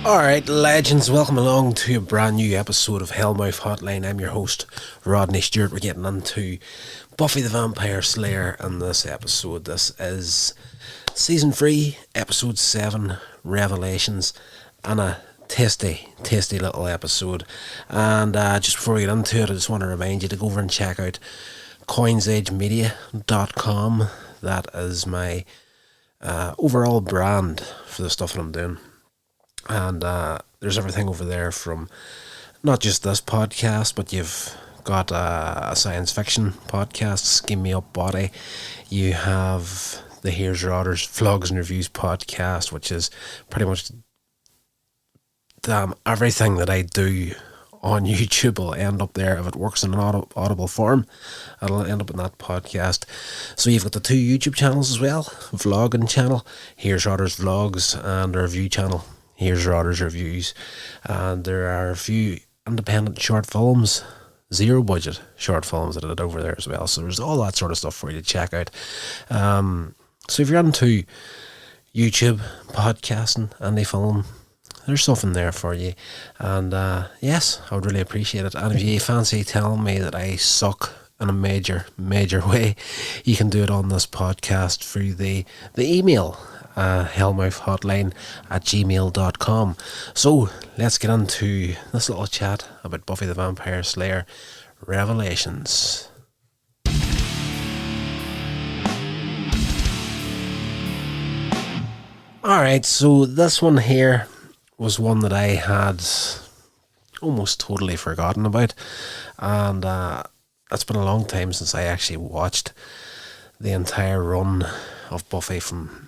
Alright, legends, welcome along to a brand new episode of Hellmouth Hotline. I'm your host, Rodney Stewart. We're getting into Buffy the Vampire Slayer in this episode. This is Season 3, Episode 7, Revelations, and a tasty little episode. And just before we get into it, I just want to remind you to go over and check out coinsagemedia.com. That is my overall brand for the stuff that I'm doing. And there's everything over there from not just this podcast, but you've got a science fiction podcast, Skin Me Up Body. You have the Here's Your Orders Vlogs and Reviews podcast, which is pretty much everything that I do on YouTube will end up there. If it works in an audible form, it'll end up in that podcast. So you've got the two YouTube channels as well, vlogging channel, Here's Your Orders Vlogs, and a review channel, Here's Your Orders Reviews. And there are a few independent short films, zero budget short films that I did over there as well. So there's all that sort of stuff for you to check out. So if you're into YouTube, podcasting, any film, there's something there for you. And yes, I would really appreciate it. And if you fancy telling me that I suck in a major way, you can do it on this podcast through the email, hellmouthhotline@gmail.com. So let's get into this little chat about Buffy the Vampire Slayer Revelations. Alright, so this one here was one that I had almost totally forgotten about, and it's been a long time since I actually watched the entire run of Buffy from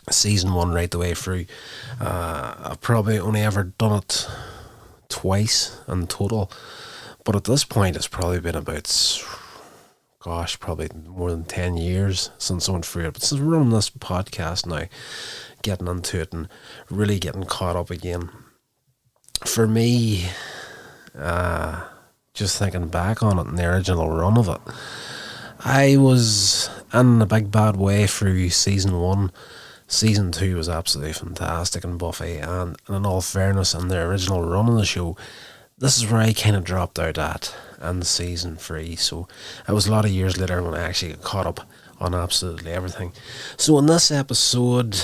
season 1 right the way through. I've probably only ever done it twice in total, but at this point it's probably been about, probably more than 10 years since I went through it. But since we're running this podcast now, getting into it and really getting caught up again, for me, just thinking back on it and the original run of it, I was in a big bad way through season 1. Season 2 was absolutely fantastic in Buffy, and in all fairness, in the original run of the show, this is where I kind of dropped out at in season 3. So it was a lot of years later when I actually got caught up on absolutely everything. So in this episode,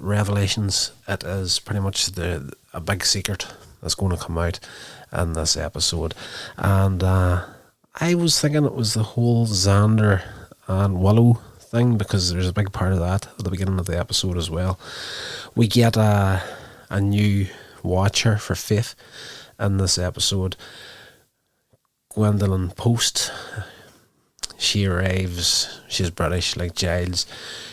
Revelations, it is pretty much a big secret that's going to come out in this episode. And I was thinking it was the whole Xander and Willow thing, because there's a big part of that at the beginning of the episode as well. We get a new watcher for Faith in this episode, Gwendolyn Post. She arrives, she's British like Giles.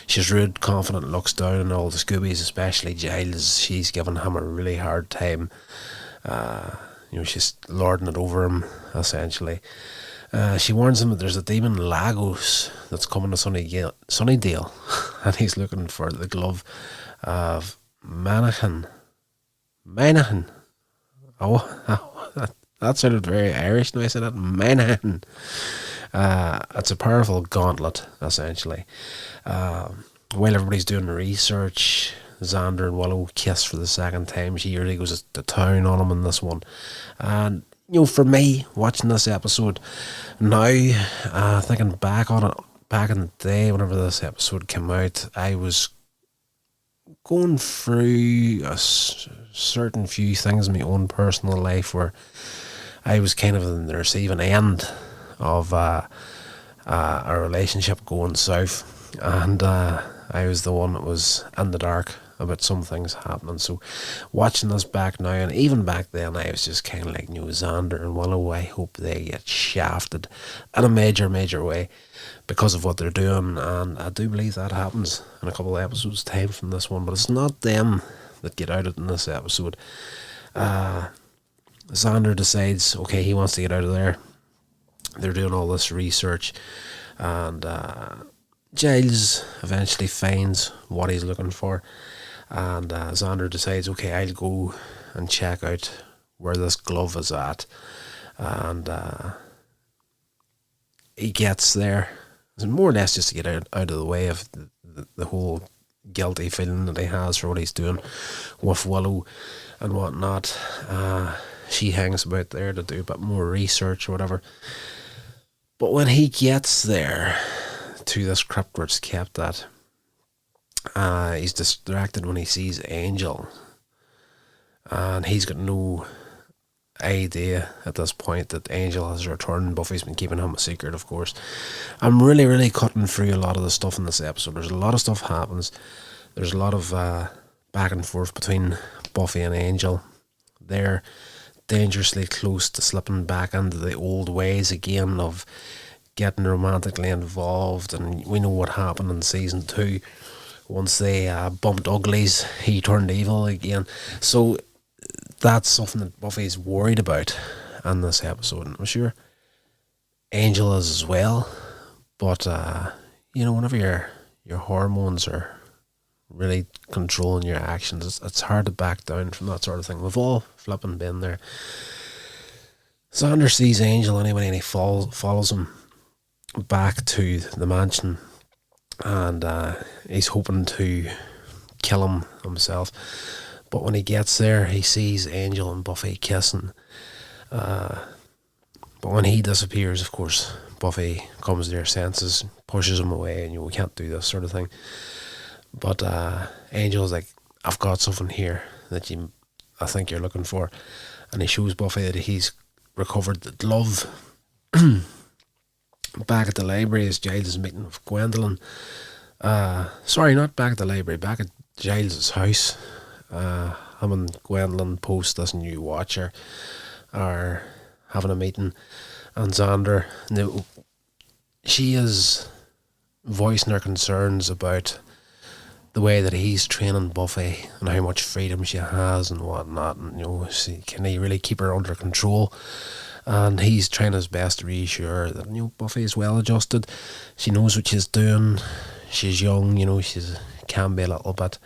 She's rude, confident, looks down on all the Scoobies, especially Giles. She's giving him a really hard time. She's lording it over him, essentially. She warns him that there's a demon Lagos that's coming to Sunnydale, and he's looking for the glove of Manahan. Oh, that sounded very Irish when I said that. Manahan. It's a powerful gauntlet, essentially. While everybody's doing research, Xander and Willow kiss for the second time. She really goes to town on him in this one. And for me, watching this episode now, thinking back on it, back in the day, whenever this episode came out, I was going through a certain few things in my own personal life where I was kind of in the receiving end of a relationship going south, and I was the one that was in the dark about some things happening. So watching this back now, and even back then, I was just kind of like, Xander and Willow, I hope they get shafted in a major way because of what they're doing. And I do believe that happens in a couple of episodes time from this one, but it's not them that get out of it in this episode. Xander decides, okay, he wants to get out of there. They're doing all this research, and Giles eventually finds what he's looking for, and Xander decides, okay, I'll go and check out where this glove is at, and he gets there, more or less just to get out of the way of the whole guilty feeling that he has for what he's doing with Willow and whatnot. She hangs about there to do a bit more research or whatever. But when he gets there to this crypt where it's kept at, he's distracted when he sees Angel, and he's got no idea at this point that Angel has returned. Buffy's been keeping him a secret, of course. I'm really cutting through a lot of the stuff in this episode. There's a lot of stuff happens. There's a lot of back and forth between Buffy and Angel. They're dangerously close to slipping back into the old ways again of getting romantically involved, and we know what happened in season 2. Once they bumped uglies, he turned evil again. So that's something that Buffy's worried about in this episode, and I'm sure Angel is as well. But whenever your hormones are really controlling your actions, it's hard to back down from that sort of thing. We've all flipping been there. Xander sees Angel anyway, and he follows him back to the mansion, and he's hoping to kill him himself. But when he gets there, he sees Angel and Buffy kissing. But when he disappears, of course, Buffy comes to her senses, pushes him away, and we can't do this sort of thing. But Angel's like, I've got something here that I think you're looking for. And he shows Buffy that he's recovered the glove. Back at the library as Giles is meeting with Gwendolyn. Sorry, not back at the library, back at Giles' house. Him and Gwendolyn post this new Watcher are having a meeting, and Xander, she is voicing her concerns about the way that he's training Buffy and how much freedom she has and whatnot, and can he really keep her under control? And he's trying his best to reassure her that Buffy is well adjusted. She knows what she's doing. She's young, she can be a little bit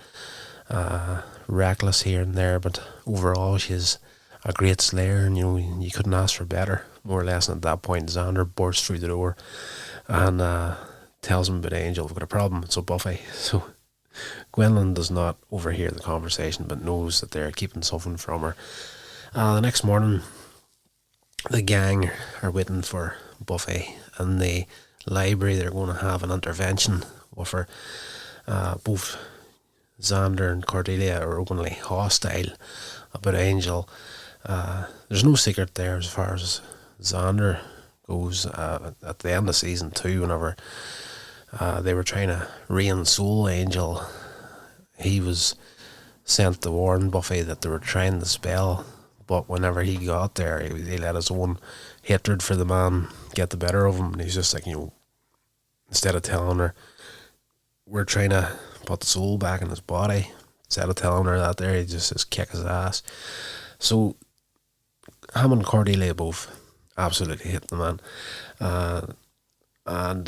reckless here and there, but overall she's a great slayer, and you couldn't ask for better, more or less. And at that point, Xander bursts through the door and tells him about Angel. We've got a problem, so Buffy. So Gwendolyn does not overhear the conversation, but knows that they're keeping something from her. The next morning, the gang are waiting for Buffy in the library. They're going to have an intervention with her. Both Xander and Cordelia are openly hostile about Angel. There's no secret there as far as Xander goes. At the end of season 2, whenever they were trying to re-ensoul Angel, he was sent to warn Buffy that they were trying the spell. But whenever he got there, he let his own hatred for the man get the better of him. And he's just like, instead of telling her, we're trying to put the soul back in his body, instead of telling her that there, he just kick his ass. So, him and Cordelia both absolutely hit the man. I'm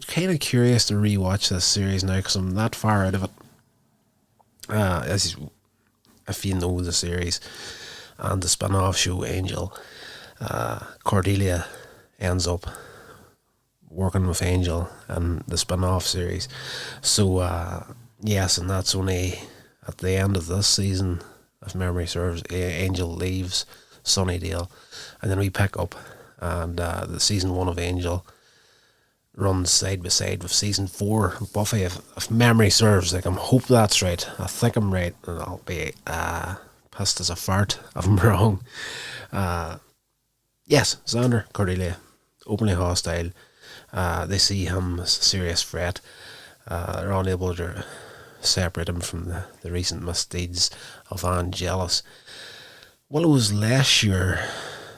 kind of curious to rewatch this series now, because I'm that far out of it. If you know the series and the spin-off show Angel, Cordelia ends up working with Angel in the spin-off series. So yes, and that's only at the end of this season, if memory serves. Angel leaves Sunnydale, and then we pick up, and the season 1 of Angel runs side by side with season 4 of Buffy, if memory serves. I hope that's right. I think I'm right, and I'll be pissed as a fart if I'm wrong. Yes, Xander, Cordelia, openly hostile. They see him as a serious threat. They're unable to separate him from the recent misdeeds of Angelus. Willow's less sure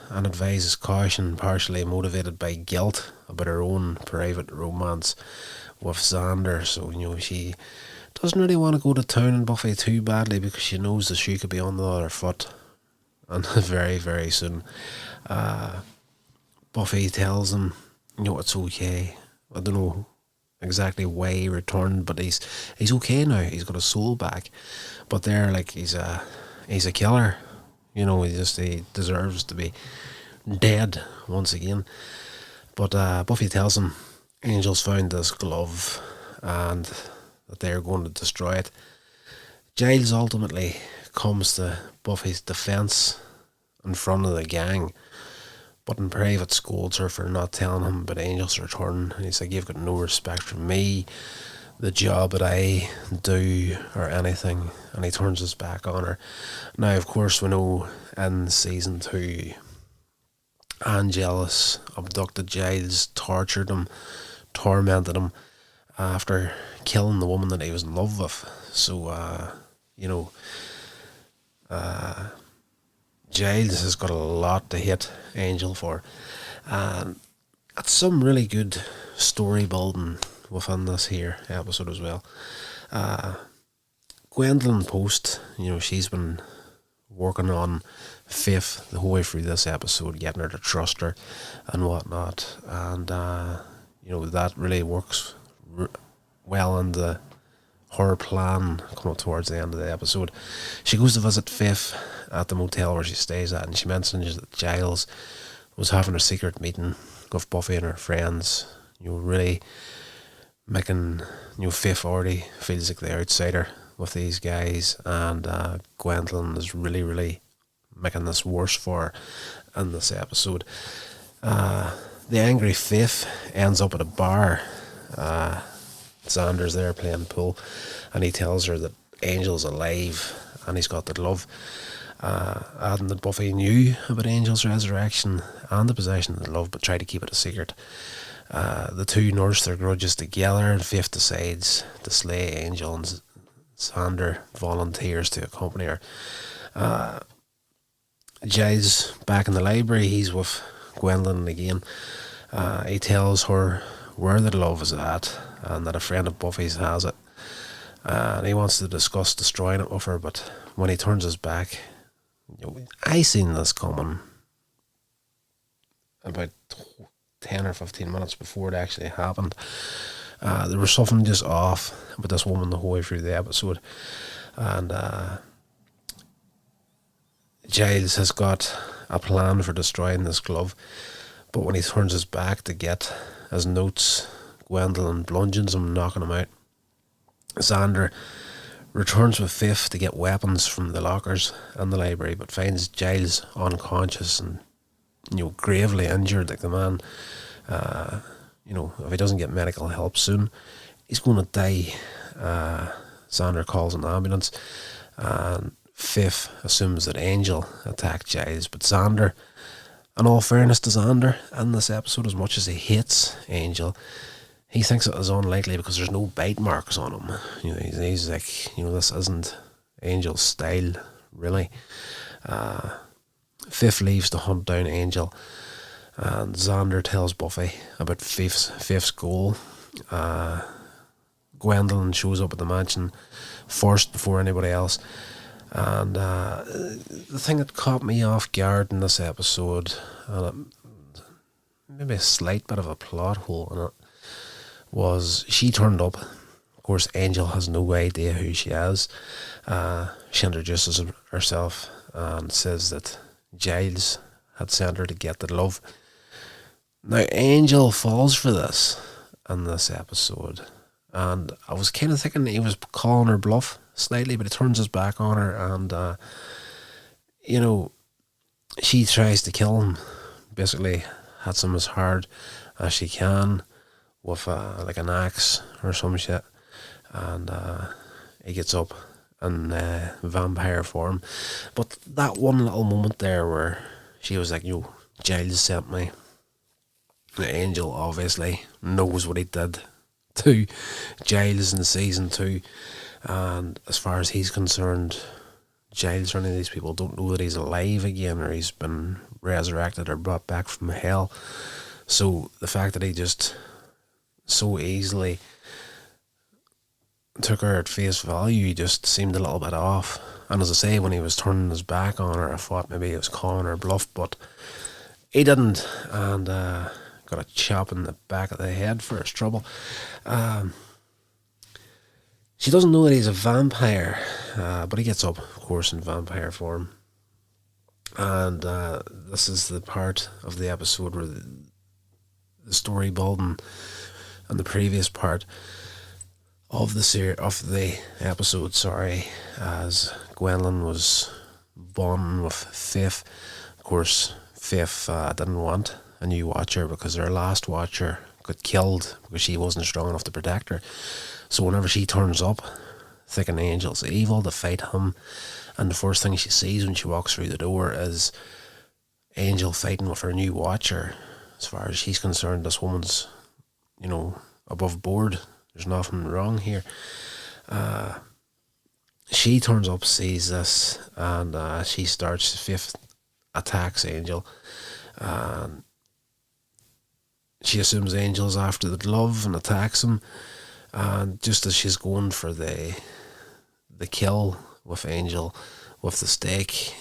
and advises caution, partially motivated by guilt about her own private romance with Xander. So, she doesn't really want to go to town on Buffy too badly, because she knows the shoe could be on the other foot, and very, very soon. Buffy tells him, it's okay. I don't know exactly why he returned, but he's okay now. He's got his soul back. But they're like, he's a killer. He deserves to be dead once again. But Buffy tells him Angel's found this glove and that they're going to destroy it. Giles ultimately comes to Buffy's defence in front of the gang, but in private scolds her for not telling him about Angel's return. And he's like, "You've got no respect for me, the job that I do, or anything." And he turns his back on her. Now, of course, we know in season 2, Angelus abducted Giles, tortured him, tormented him after killing the woman that he was in love with. So, Giles has got a lot to hate Angel for. And it's some really good story building within this here episode as well. Gwendolyn Post, she's been working on Faith the whole way through this episode, getting her to trust her and whatnot. And, that really works well into her plan coming up towards the end of the episode. She goes to visit Faith at the motel where she stays at, and she mentions that Giles was having a secret meeting with Buffy and her friends, really making, Faith already feels like the outsider with these guys, and Gwendolyn is really, really making this worse for her in this episode. The angry Faith ends up at a bar. Xander's there playing pool, and he tells her that Angel's alive and he's got their love. Adding that Buffy knew about Angel's resurrection and the possession of the love, but tried to keep it a secret. The two nurse their grudges together, and Faith decides to slay Angel, and Xander volunteers to accompany her. Giles back in the library, he's with Gwendolyn again. He tells her where the love is at, and that a friend of Buffy's has it. And he wants to discuss destroying it with her, but when he turns his back, I seen this coming about 10 or 15 minutes before it actually happened. There was something just off with this woman the whole way through the episode. And Giles has got a plan for destroying this glove, but when he turns his back to get his notes, Gwendolyn bludgeons him, knocking him out. Xander returns with Faith to get weapons from the lockers in the library, but finds Giles unconscious and gravely injured. Like the man, if he doesn't get medical help soon, he's going to die. Xander calls an ambulance, and Faith assumes that Angel attacked Giles, but Xander, in all fairness to Xander, in this episode, as much as he hates Angel, he thinks it is unlikely because there's no bite marks on him. He's like, this isn't Angel's style, really. Faith leaves to hunt down Angel, and Xander tells Buffy about Faith's goal. Gwendolyn shows up at the mansion first before anybody else. And the thing that caught me off guard in this episode, and maybe a slight bit of a plot hole in it, was she turned up. Of course, Angel has no idea who she is. She introduces herself and says that Giles had sent her to get the love. Now, Angel falls for this in this episode, and I was kind of thinking he was calling her bluff slightly, but he turns his back on her, and she tries to kill him, basically hits him as hard as she can with like an axe or some shit, and he gets up in vampire form. But that one little moment there where she was like, Giles sent me. The Angel obviously knows what he did to Giles in season 2, and as far as he's concerned, Giles or any of these people don't know that he's alive again, or he's been resurrected or brought back from hell. So the fact that he just so easily took her at face value just seemed a little bit off. And as I say, when he was turning his back on her, I thought maybe he was calling her bluff, but he didn't, and got a chop in the back of the head for his trouble. She doesn't know that he's a vampire, but he gets up, of course, in vampire form. And this is the part of the episode where the story building and the previous part of the episode, sorry, as Gwendolyn was bonding with Faith. Of course, Faith didn't want a new Watcher because her last Watcher got killed because she wasn't strong enough to protect her. So whenever she turns up, thinking Angel's evil to fight him, and the first thing she sees when she walks through the door is Angel fighting with her new Watcher. As far as she's concerned, this woman's, above board. There's nothing wrong here. She turns up, sees this, and she starts. Fifth attacks Angel. She assumes Angel's after the glove and attacks him. And just as she's going for the kill with Angel with the stake,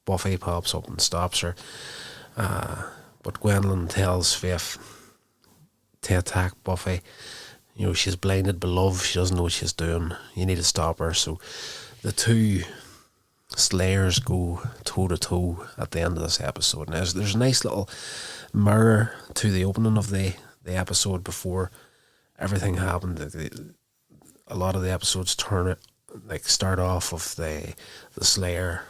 Buffy pops up and stops her. But Gwendolyn tells Faith to attack Buffy. She's blinded by love. She doesn't know what she's doing. You need to stop her. So the two Slayers go toe to toe at the end of this episode. Now, there's a nice little mirror to the opening of the episode before everything happened. A lot of the episodes start off with the Slayer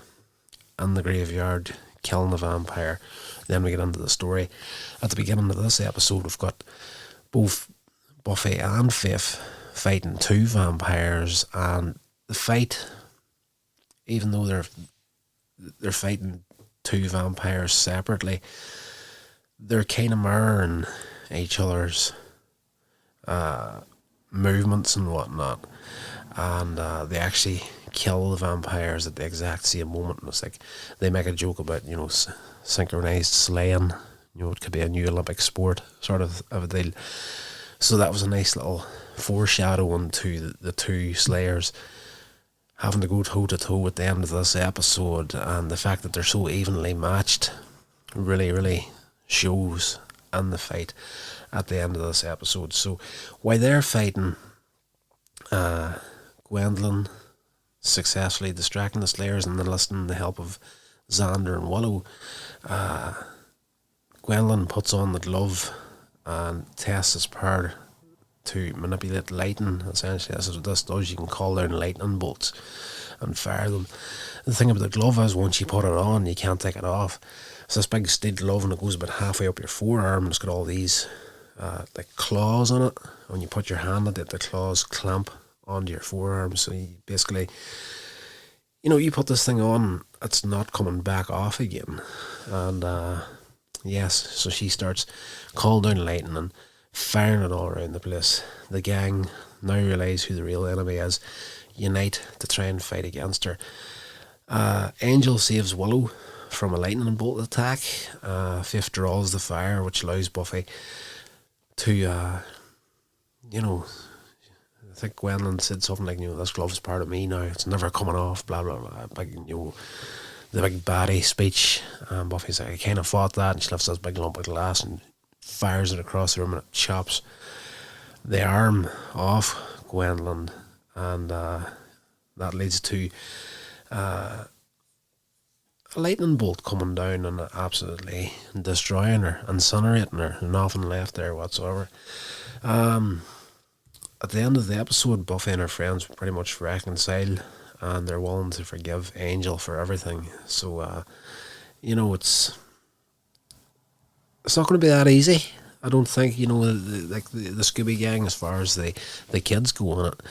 in the graveyard killing the vampire. Then we get into the story. At the beginning of this episode, we've got both Buffy and Faith fighting two vampires, and the fight, even though they're fighting two vampires separately, they're kind of mirroring each other's movements and whatnot, and they actually kill the vampires at the exact same moment. And it's like they make a joke about synchronized slaying. It could be a new Olympic sport sort of a deal. So that was a nice little foreshadowing to the two Slayers having to go toe to toe at the end of this episode, and the fact that they're so evenly matched really, really shows in the fight at the end of this episode. So while they're fighting, Gwendolyn successfully distracting the Slayers and enlisting the help of Xander and Willow, Gwendolyn puts on the glove and tests his power to manipulate lightning. Essentially, that's what this does. You can call down lightning bolts and fire them. The thing about the glove is once you put it on, you can't take it off. It's this big steel glove, and it goes about halfway up your forearm, and it's got all these claws on it. When you put your hand on it, the claws clamp onto your forearm. So you basically, you put this thing on, it's not coming back off again. And yes, so she starts calling down lightning and firing it all around the place. The gang now realise who the real enemy is, unite to try and fight against her. Angel saves Willow from a lightning bolt attack. Fifth draws the fire, which allows Buffy to, I think Gwendolyn said something like, this glove is part of me now, it's never coming off, blah, blah, blah. The big baddie speech. Buffy's like, I kind of fought that, and she lifts this big lump of glass and fires it across the room, and it chops the arm off Gwendolyn, and that leads to a lightning bolt coming down and absolutely destroying her, incinerating her, nothing left there whatsoever. At the end of the episode, Buffy and her friends pretty much reconcile, and they're willing to forgive Angel for everything. So, it's not going to be that easy. I don't think, the Scooby Gang, as far as the kids go on it,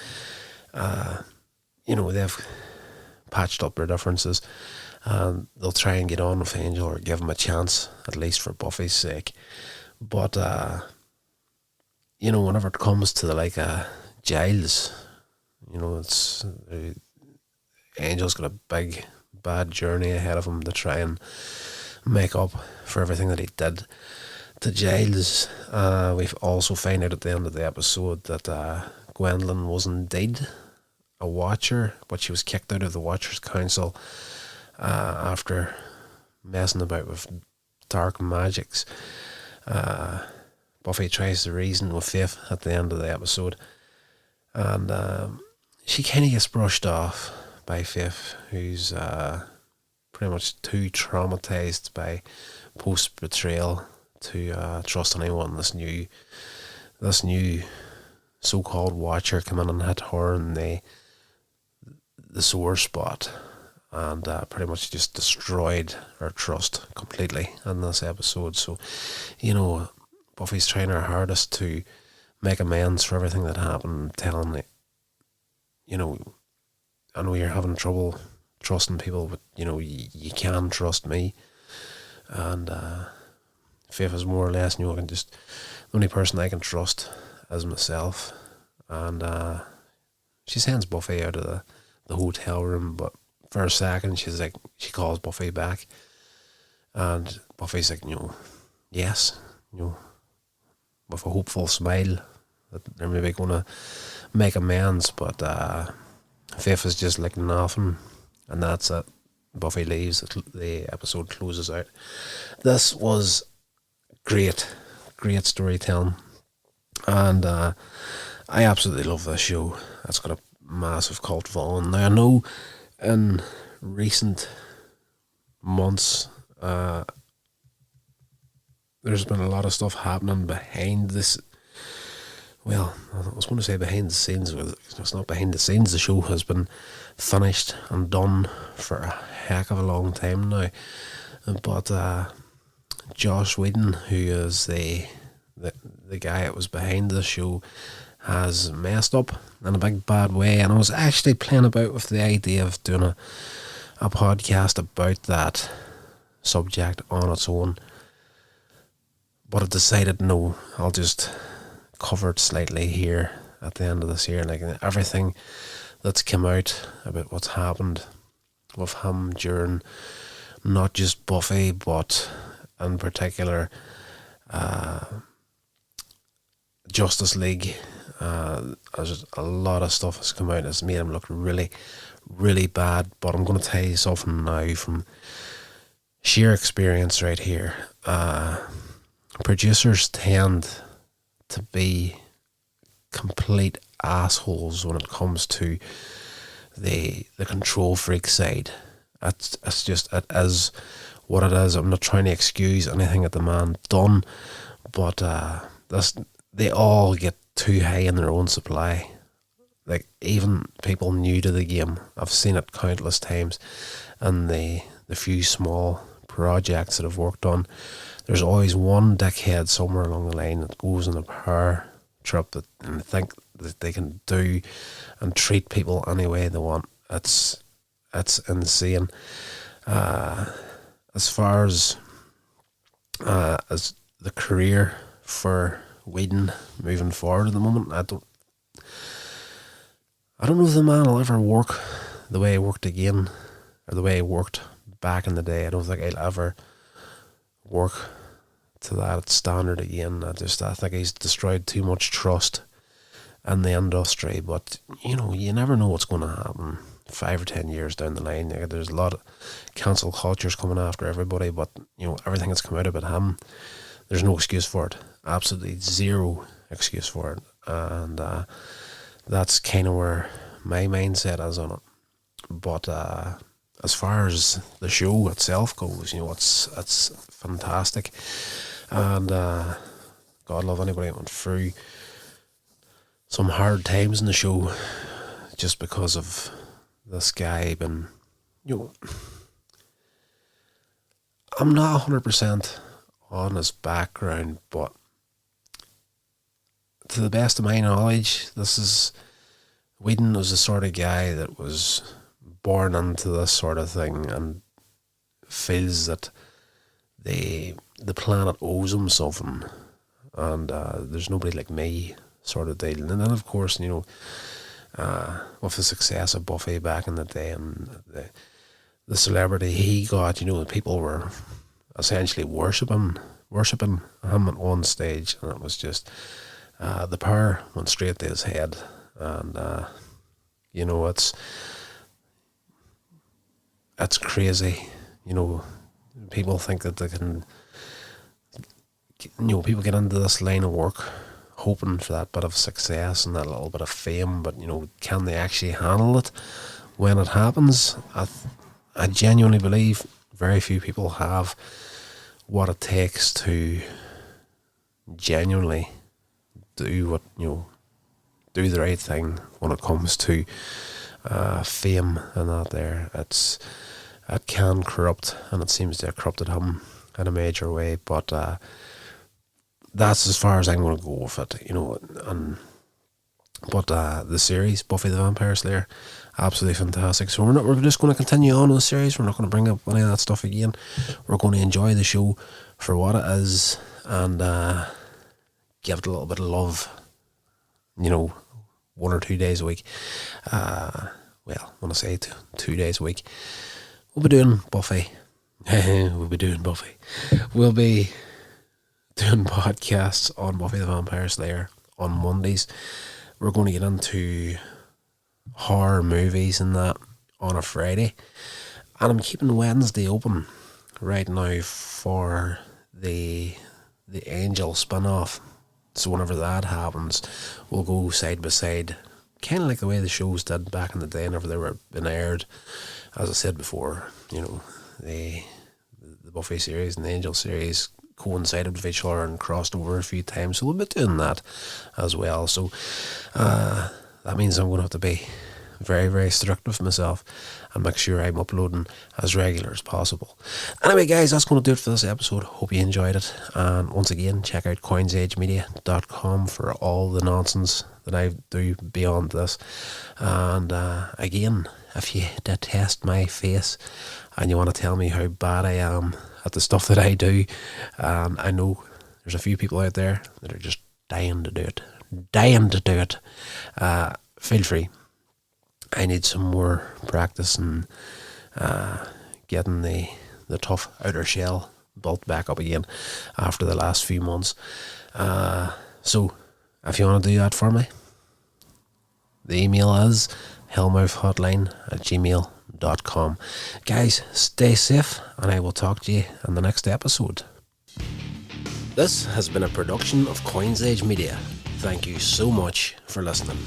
they've patched up their differences, and they'll try and get on with Angel or give him a chance, at least for Buffy's sake. But, whenever it comes to the Giles, it's Angel's got a big bad journey ahead of him to try and make up for everything that he did to Giles. We've also found out at the end of the episode that Gwendolyn was indeed a Watcher, but she was kicked out of the Watchers Council after messing about with dark magics. Buffy tries to reason with Faith at the end of the episode, and she kind of gets brushed off by Faith, who's pretty much too traumatized by post-betrayal to trust anyone. This new so-called watcher come in and hit her in the sore spot, and pretty much just destroyed her trust completely in this episode. So, Buffy's trying her hardest to make amends for everything that happened, telling it, I know you're having trouble trusting people, but you can trust me. And Faith is more or less, I can just, the only person I can trust is myself. And she sends Buffy out of the hotel room, but for a second she calls Buffy back, and Buffy's like, yes, with a hopeful smile that they're maybe gonna make amends, but Faith is just like nothing, and that's it. Buffy leaves, the episode closes out. This was great storytelling, and I absolutely love this show. It's got a massive cult following. Now, I know in recent months there's been a lot of stuff happening behind this. Well, I was going to say behind the scenes. It's not behind the scenes. The show has been finished and done for a heck of a long time now. But Joss Whedon, who is the guy that was behind the show, has messed up in a big bad way. And I was actually playing about with the idea of doing a podcast about that subject on its own. But I decided no, I'll just cover it slightly here at the end of this year. Like everything that's come out about what's happened with him during not just Buffy, but in particular Justice League. There's a lot of stuff that's come out that's made him look really, really bad. But I'm going to tell you something now from sheer experience right here. Producers tend to be complete assholes when it comes to the control freak side. It is what it is. I'm not trying to excuse anything that the man done, but they all get too high in their own supply. Like even people new to the game, I've seen it countless times, and the few small projects that I've worked on, there's always one dickhead somewhere along the line that goes on a power trip and think that they can do and treat people any way they want. It's insane. As far as the career for Whedon moving forward at the moment, I don't know if the man will ever work the way he worked again, or the way he worked back in the day. I don't think he'll ever work to that standard again. I think he's destroyed too much trust in the industry. But you never know what's going to happen 5 or 10 years down the line. There's a lot of cancel cultures coming after everybody, but everything that's come out about him, there's no excuse for it. Absolutely zero excuse for it. And that's kind of where my mindset is on it. But as far as the show itself goes, it's fantastic. And God love anybody that went through some hard times in the show just because of this guy being, I'm not 100% on his background, but to the best of my knowledge, Whedon was the sort of guy that was born into this sort of thing and feels that the planet owes him something, and there's nobody like me sort of deal. And then of course, with the success of Buffy back in the day and the celebrity he got, people were essentially worshipping him at one stage, and it was just the power went straight to his head. And it's crazy. People think that they can, people get into this line of work hoping for that bit of success and that little bit of fame, but can they actually handle it when it happens? I genuinely believe very few people have what it takes to genuinely do what do the right thing when it comes to fame and that there. It can corrupt, and it seems to have corrupted him in a major way, but that's as far as I'm going to go with it, But the series, Buffy the Vampire Slayer, absolutely fantastic. So we're just going to continue on with the series. We're not going to bring up any of that stuff again. We're going to enjoy the show for what it is, and give it a little bit of love, 1 or 2 days a week. When I say 2 days a week, we'll be doing Buffy. We'll be doing podcasts on Buffy the Vampire Slayer on Mondays. We're going to get into horror movies and that on a Friday. And I'm keeping Wednesday open right now for the Angel spin-off. So whenever that happens, we'll go side by side, kind of like the way the shows did back in the day whenever they were being aired. As I said before, the Buffy series and the Angel series coincided with each other and crossed over a few times, so we'll be doing that as well. So that means I'm going to have to be very, very strict with myself and make sure I'm uploading as regular as possible. Anyway, guys, that's going to do it for this episode. Hope you enjoyed it, and once again, check out coinsagemedia.com for all the nonsense that I do beyond this. And again, if you detest my face and you want to tell me how bad I am at the stuff that I do, and I know there's a few people out there that are just dying to do it, feel free. I need some more practice and getting the tough outer shell built back up again after the last few months. So if you want to do that for me, the email is hellmouthhotline@gmail.com. Guys, stay safe, and I will talk to you in the next episode. This has been a production of Coins Age Media. Thank you so much for listening.